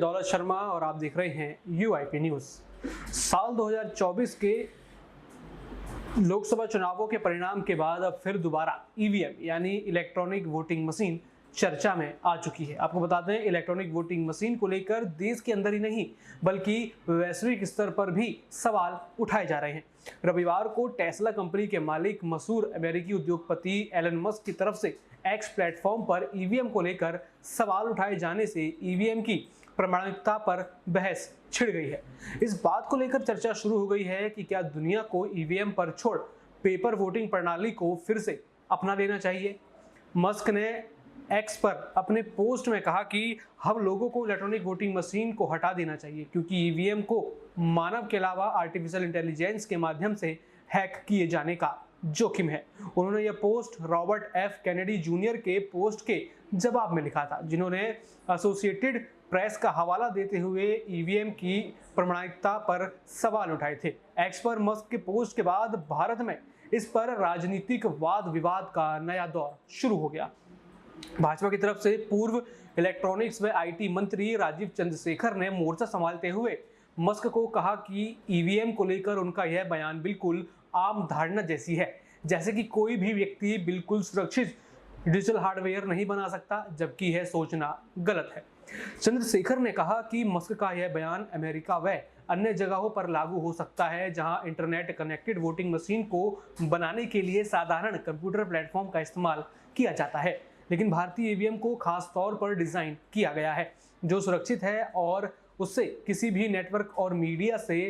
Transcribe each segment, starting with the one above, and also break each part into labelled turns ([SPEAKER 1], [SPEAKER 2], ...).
[SPEAKER 1] दौलत शर्मा और आप देख रहे हैं यूआईपी न्यूज। साल 2024 के लोकसभा चुनावों के परिणाम के बाद अब फिर दोबारा ईवीएम यानी इलेक्ट्रॉनिक वोटिंग मशीन चर्चा में आ चुकी है। आपको बता दें, इलेक्ट्रॉनिक वोटिंग मशीन को लेकर देश के अंदर ही नहीं बल्कि वैश्विक स्तर पर भी सवाल उठाए जा रहे हैं। रविवार को टेस्ला कंपनी के मालिक मशहूर अमेरिकी उद्योगपति एलन मस्क की तरफ से एक्स प्लेटफॉर्म पर ईवीएम को लेकर सवाल उठाए जाने से ईवीएम की प्रामाणिकता पर बहस छिड़ गई है। इस बात को लेकर चर्चा शुरू हो गई है कि क्या दुनिया को ईवीएम पर छोड़ पेपर वोटिंग प्रणाली को फिर से अपना लेना चाहिए। मस्क ने एक्स पर अपने पोस्ट में कहा कि हम लोगों को इलेक्ट्रॉनिक वोटिंग मशीन को हटा देना चाहिए क्योंकि ईवीएम को मानव के अलावा आर्टिफिशियल इंटेलिजेंस के माध्यम से हैक किए जाने का जोखिम है। उन्होंने यह post Robert F Kennedy junior के पोस्ट के जवाब में लिखा था, जिन्होंने एसोसिएटेड प्रेस का हवाला देते हुए ईवीएम की प्रामाणिकता पर सवाल उठाए थे। एक्स पर मस्क के पोस्ट के बाद भारत में इस पर राजनीतिक वाद विवाद का नया दौर शुरू हो गया। भाजपा की तरफ से पूर्व इलेक्ट्रॉनिक्स व आईटी मंत्री राजीव चंद्रशेखर ने मोर्चा संभालते हुए मस्क को कहा कि ईवीएम को लेकर उनका यह बयान बिल्कुल आम धारणा जैसी है, जैसे कि कोई भी व्यक्ति बिल्कुल सुरक्षित डिजिटल हार्डवेयर नहीं बना सकता, जबकि यह सोचना गलत है। चंद्रशेखर ने कहा कि मस्क का यह बयान अमेरिका व अन्य जगहों पर लागू हो सकता है जहां इंटरनेट कनेक्टेड वोटिंग मशीन को बनाने के लिए साधारण कंप्यूटर प्लेटफॉर्म का इस्तेमाल किया जाता है, लेकिन भारतीय ईवीएम को खास तौर पर डिजाइन किया गया है जो सुरक्षित है और उससे किसी भी नेटवर्क और मीडिया से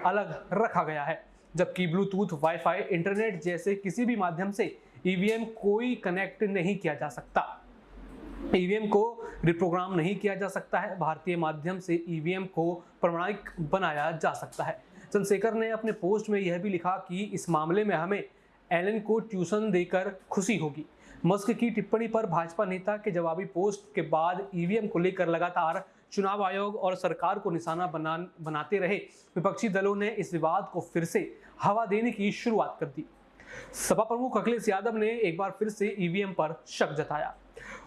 [SPEAKER 1] अलग रखा गया है, जबकि ब्लूटूथ, वाईफाई, इंटरनेट जैसे किसी भी माध्यम से ईवीएम कोई कनेक्ट नहीं किया जा सकता। ईवीएम को रिप्रोग्राम नहीं किया जा सकता है। भारतीय माध्यम से ईवीएम को प्रामाणिक बनाया जा सकता है। चंद्रशेखर ने अपने पोस्ट में यह भी लिखा कि इस मामले में हमें एलन को ट्यूशन देकर खुशी होगी। मस्क की टिप्पणी पर भाजपा नेता के जवाबी पोस्ट के बाद ईवीएम को लेकर लगातार चुनाव आयोग और सरकार को निशाना बनाते रहे विपक्षी दलों ने इस विवाद को फिर से हवा देने की शुरुआत कर दी। सपा प्रमुख अखिलेश यादव ने एक बार फिर से ईवीएम पर शक जताया।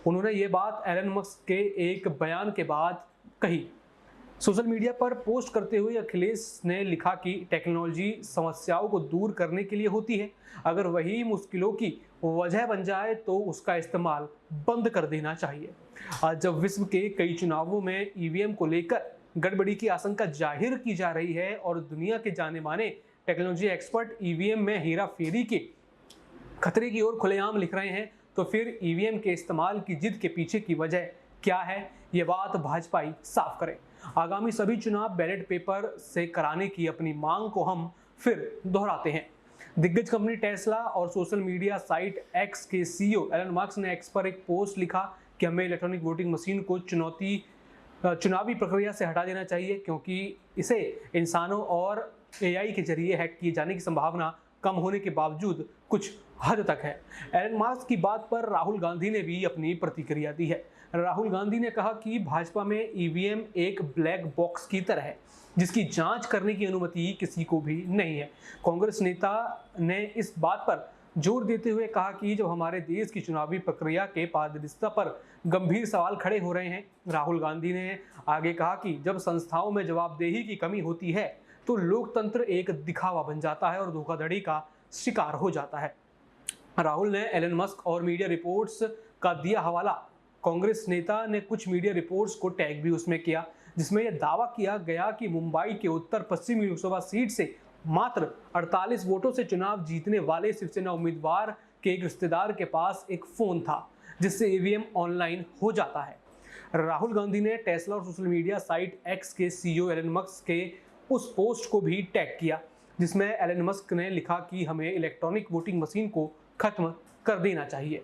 [SPEAKER 1] उन्होंने ये बात एलन मस्क के एक बयान के बाद कही। सोशल मीडिया पर पोस्ट करते हुए अखिलेश ने लिखा कि टेक्नोलॉजी समस्याओं को दूर करने के लिए होती है, अगर वही मुश्किलों की वजह बन जाए तो उसका इस्तेमाल बंद कर देना चाहिए। आज जब विश्व के कई चुनावों में ईवीएम को लेकर गड़बड़ी की आशंका जाहिर की जा रही है और दुनिया के जाने माने टेक्नोलॉजी एक्सपर्ट ईवीएम में हेरा फेरी के खतरे की ओर खुलेआम लिख रहे हैं, तो फिर ईवीएम के इस्तेमाल की जिद के पीछे की वजह क्या है, ये बात भाजपा ही साफ करे। आगामी सभी चुनाव बैलेट पेपर से कराने की अपनी मांग को हम फिर दोहराते हैं। दिग्गज कंपनी टेस्ला और सोशल मीडिया साइट एक्स के सीईओ एलन मस्क ने एक्स पर एक पोस्ट लिखा कि हमें इलेक्ट्रॉनिक वोटिंग मशीन को चुनावी प्रक्रिया से हटा देना चाहिए क्योंकि इसे इंसानों और एआई के जरिए हैक किए जाने की संभावना कम होने के बावजूद कुछ हद तक है। एलन मस्क की बात पर राहुल गांधी ने भी अपनी प्रतिक्रिया दी है। राहुल गांधी ने कहा कि भाजपा में ईवीएम एक ब्लैक बॉक्स की तरह है जिसकी जांच करने की अनुमति किसी को भी नहीं है। कांग्रेस नेता ने इस बात पर जोर देते हुए कहा कि जब हमारे देश की चुनावी प्रक्रिया के पारदर्शिता पर गंभीर सवाल खड़े हो रहे हैं। राहुल गांधी ने आगे कहा कि जब संस्थाओं में जवाबदेही की कमी होती है तो लोकतंत्र एक दिखावा बन जाता है और धोखाधड़ी का शिकार हो जाता है। राहुल ने एलन मस्क और मीडिया रिपोर्ट्स का दिया हवाला। कांग्रेस नेता ने कुछ मीडिया रिपोर्ट्स को टैग भी उसमें किया जिसमें यह दावा किया गया कि मुंबई के उत्तर पश्चिमी लोकसभा सीट से मात्र 48 वोटों से चुनाव जीतने वाले शिवसेना उम्मीदवार के एक रिश्तेदार के पास एक फोन था जिससे ईवीएम ऑनलाइन हो जाता है। राहुल गांधी ने टेस्ला और सोशल मीडिया साइट एक्स के सीईओ एलन मस्क के उस पोस्ट को भी टैग किया जिसमें एलन मस्क ने लिखा कि हमें इलेक्ट्रॉनिक वोटिंग मशीन को खत्म कर देना चाहिए।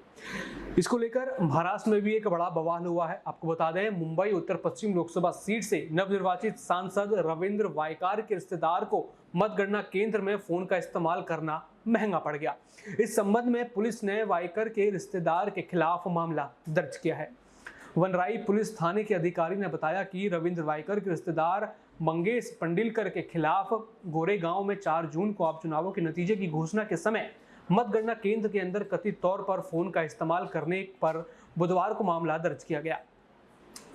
[SPEAKER 1] इसको लेकर महाराष्ट्र में भी एक बड़ा बवाल हुआ है। आपको बता दें, मुंबई उत्तर पश्चिम लोकसभा सीट से नवनिर्वाचित सांसद रविंद्र वायकार के रिश्तेदार को मतगणना केंद्र में फोन का इस्तेमाल करना महंगा पड़ गया। इस संबंध में पुलिस ने वायकर के रिश्तेदार के खिलाफ मामला दर्ज किया है। वनराई पुलिस थाने के अधिकारी ने बताया कि रविंद्र वायकर के रिश्तेदार मंगेश पंडिलकर के खिलाफ गोरेगांव में 4 जून को आप चुनावों के नतीजे की घोषणा के समय मतगणना केंद्र के अंदर कथित तौर पर फोन का इस्तेमाल करने पर बुधवार को मामला दर्ज किया गया।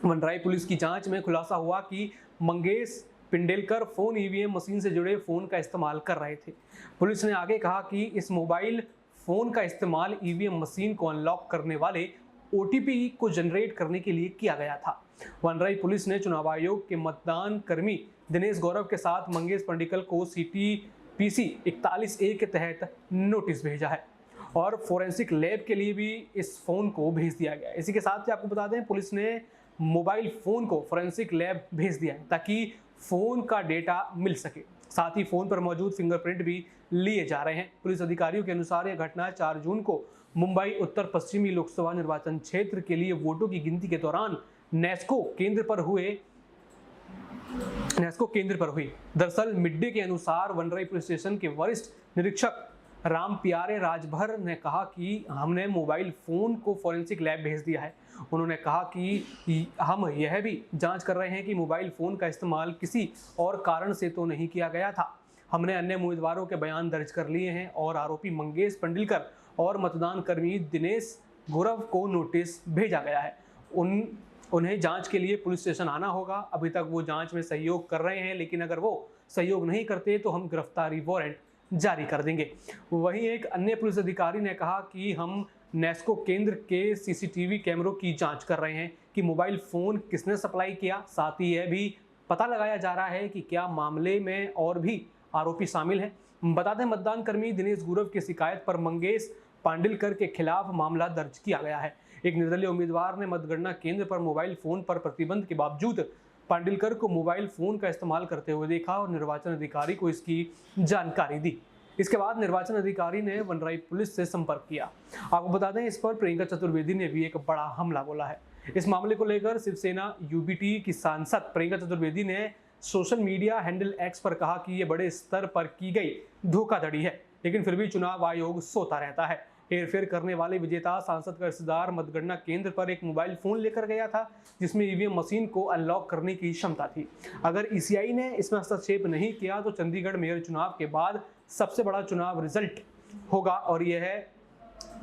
[SPEAKER 1] वनराई पुलिस की जांच में खुलासा हुआ कि मंगेश पिंडेलकर फोन ईवीएम मशीन से जुड़े फोन का इस्तेमाल कर रहे थे। पुलिस ने आगे कहा कि इस मोबाइल फोन का इस्तेमाल ईवीएम मशीन को अनलॉक करने वाले ओटीपी को जनरेट करने के लिए किया गया था। वनराई पुलिस ने चुनाव आयोग के मतदान कर्मी दिनेश गौरव के साथ मंगेश पंडिकल को CTPC 41A के तहत नोटिस भेजा है और फोरेंसिक लैब के लिए भी इस फोन को भेज दिया गया। इसी के साथ ही आपको बता दें, पुलिस ने मोबाइल फोन को फोरेंसिक लैब भेज दिया है ताकि फोन का डेटा मिल सके। साथ ही फोन पर मौजूद फिंगरप्रिंट भी लिए जा रहे हैं। पुलिस अधिकारियों के अनुसार यह घटना 4 जून को मुंबई उत्तर पश्चिमी लोकसभा निर्वाचन क्षेत्र के लिए वोटों की गिनती के दौरान नेस्को केंद्र पर हुई। दरअसल मिड डे के अनुसार वनराई पुलिस स्टेशन के वरिष्ठ निरीक्षक राम प्यारे राजभर ने कहा कि हमने मोबाइल फोन को फोरेंसिक लैब भेज दिया है। उन्होंने कहा कि हम यह भी जांच कर रहे हैं कि मोबाइल फोन का इस्तेमाल किसी और कारण से तो नहीं किया गया था। हमने अन्य उम्मीदवारों के बयान दर्ज कर लिए हैं और आरोपी मंगेश पंडिलकर और मतदान कर्मी दिनेश गौरव को नोटिस भेजा गया है। उन्हें जांच के लिए पुलिस स्टेशन आना होगा। अभी तक वो जांच में सहयोग कर रहे हैं, लेकिन अगर वो सहयोग नहीं करते तो हम गिरफ्तारी वारंट जारी कर देंगे। वहीं एक अन्य पुलिस अधिकारी ने कहा कि हम नेस्को केंद्र के CCTV कैमरों की जांच कर रहे हैं कि मोबाइल फोन किसने सप्लाई किया। साथ ही यह भी पता लगाया जा रहा है कि क्या मामले में और भी आरोपी शामिल हैं। बता दें, मतदान कर्मी दिनेश गौरव की शिकायत पर मंगेश पांडिलकर के खिलाफ मामला दर्ज किया गया है। एक निर्दलीय उम्मीदवार ने मतगणना केंद्र पर मोबाइल फोन पर प्रतिबंध के बावजूद पांडिलकर को मोबाइल फोन का इस्तेमाल करते हुए देखा और निर्वाचन अधिकारी को इसकी जानकारी दी। इसके बाद निर्वाचन अधिकारी ने वनराई पुलिस से संपर्क किया। आपको बता दें, इस पर प्रियंका चतुर्वेदी ने भी एक बड़ा हमला बोला है। इस मामले को लेकर शिवसेना UBT की सांसद प्रियंका चतुर्वेदी ने सोशल मीडिया हैंडल X पर कहा कि ये बड़े स्तर पर की गई धोखाधड़ी है, लेकिन फिर भी चुनाव आयोग सोता रहता है। हेरफेर करने वाले विजेता सांसद का रिश्तेदार मतगणना केंद्र पर एक मोबाइल फोन लेकर गया था जिसमें ईवीएम मशीन को अनलॉक करने की क्षमता थी। अगर ECI ने इसमें हस्तक्षेप नहीं किया तो चंडीगढ़ मेयर चुनाव के बाद सबसे बड़ा चुनाव रिजल्ट होगा और यह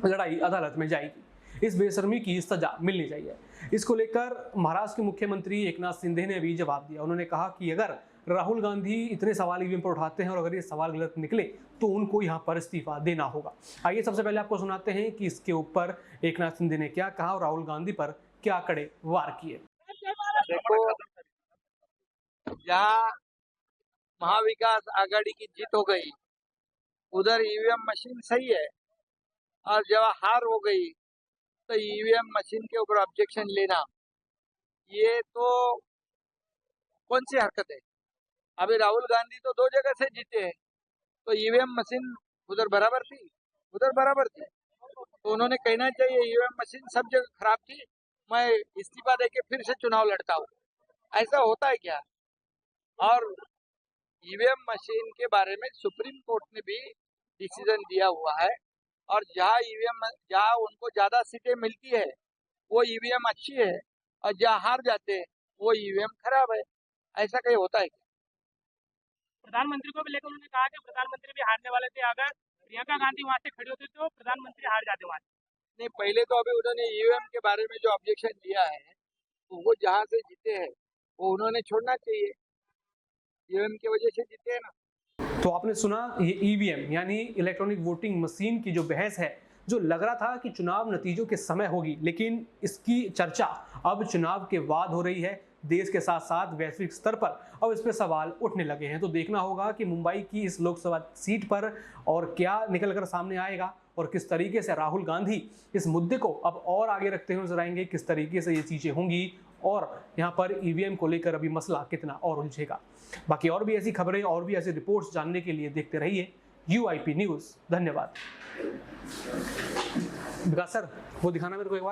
[SPEAKER 1] लड़ाई अदालत में जाएगी। इस बेशर्मी की सजा मिलनी चाहिए। इसको लेकर महाराष्ट्र के मुख्यमंत्री एकनाथ शिंदे ने भी जवाब दिया। उन्होंने कहा कि अगर राहुल गांधी इतने सवाल ईवीएम पर उठाते हैं और अगर ये सवाल गलत निकले तो उनको यहाँ पर इस्तीफा देना होगा। आइए सबसे पहले आपको सुनाते हैं कि इसके ऊपर एकनाथ शिंदे ने क्या कहा और राहुल गांधी पर क्या कड़े वार किए।
[SPEAKER 2] देखो, जहाँ महाविकास आघाड़ी की जीत हो गई उधर ईवीएम मशीन सही है और जब हार हो गई तो ईवीएम मशीन के ऊपर ऑब्जेक्शन लेना ये तो कौन सी हरकत है। अभी राहुल गांधी तो 2 जगह से जीते हैं तो ईवीएम मशीन उधर बराबर थी तो उन्होंने कहना चाहिए ईवीएम मशीन सब जगह खराब थी, मैं इस्तीफा देके फिर से चुनाव लड़ता हूँ। ऐसा होता है क्या। और ईवीएम मशीन के बारे में सुप्रीम कोर्ट ने भी डिसीजन दिया हुआ है और जहाँ उनको ज्यादा सीटें मिलती है वो ईवीएम अच्छी है और जहाँ हार जाते हैं वो ईवीएम खराब है। ऐसा कहीं होता है क्या।
[SPEAKER 3] प्रधानमंत्री को भी लेकर उन्होंने कहा कि प्रधानमंत्री भी हारने वाले थे, अगर प्रियंका गांधी वहां से खड़ी होती तो प्रधानमंत्री हार जाते वहां से।
[SPEAKER 2] नहीं, पहले तो अभी उन्होंने ईवीएम के बारे में जो ऑब्जेक्शन लिया है तो वो जहाँ से जीते हैं वो उन्होंने छोड़ना चाहिए। ईवीएम की वजह से जीते हैं ना।
[SPEAKER 1] तो आपने सुना, ये ईवीएम यानी इलेक्ट्रॉनिक वोटिंग मशीन की जो बहस है, जो लग रहा था कि चुनाव नतीजों के समय होगी, लेकिन इसकी चर्चा अब चुनाव के बाद हो रही है। देश के साथ साथ वैश्विक स्तर पर अब इस पे सवाल उठने लगे हैं। तो देखना होगा कि मुंबई की इस लोकसभा सीट पर और क्या निकल कर सामने आएगा और किस तरीके से राहुल गांधी इस मुद्दे को अब और आगे रखते हुए नजर आएंगे, किस तरीके से ये चीजें होंगी और यहाँ पर ईवीएम को लेकर अभी मसला कितना और उलझेगा। बाकी और भी ऐसी खबरें और भी ऐसी रिपोर्ट्स जानने के लिए देखते रहिए UIP न्यूज़। धन्यवाद। विकास सर, वो दिखाना मेरे को एक बार।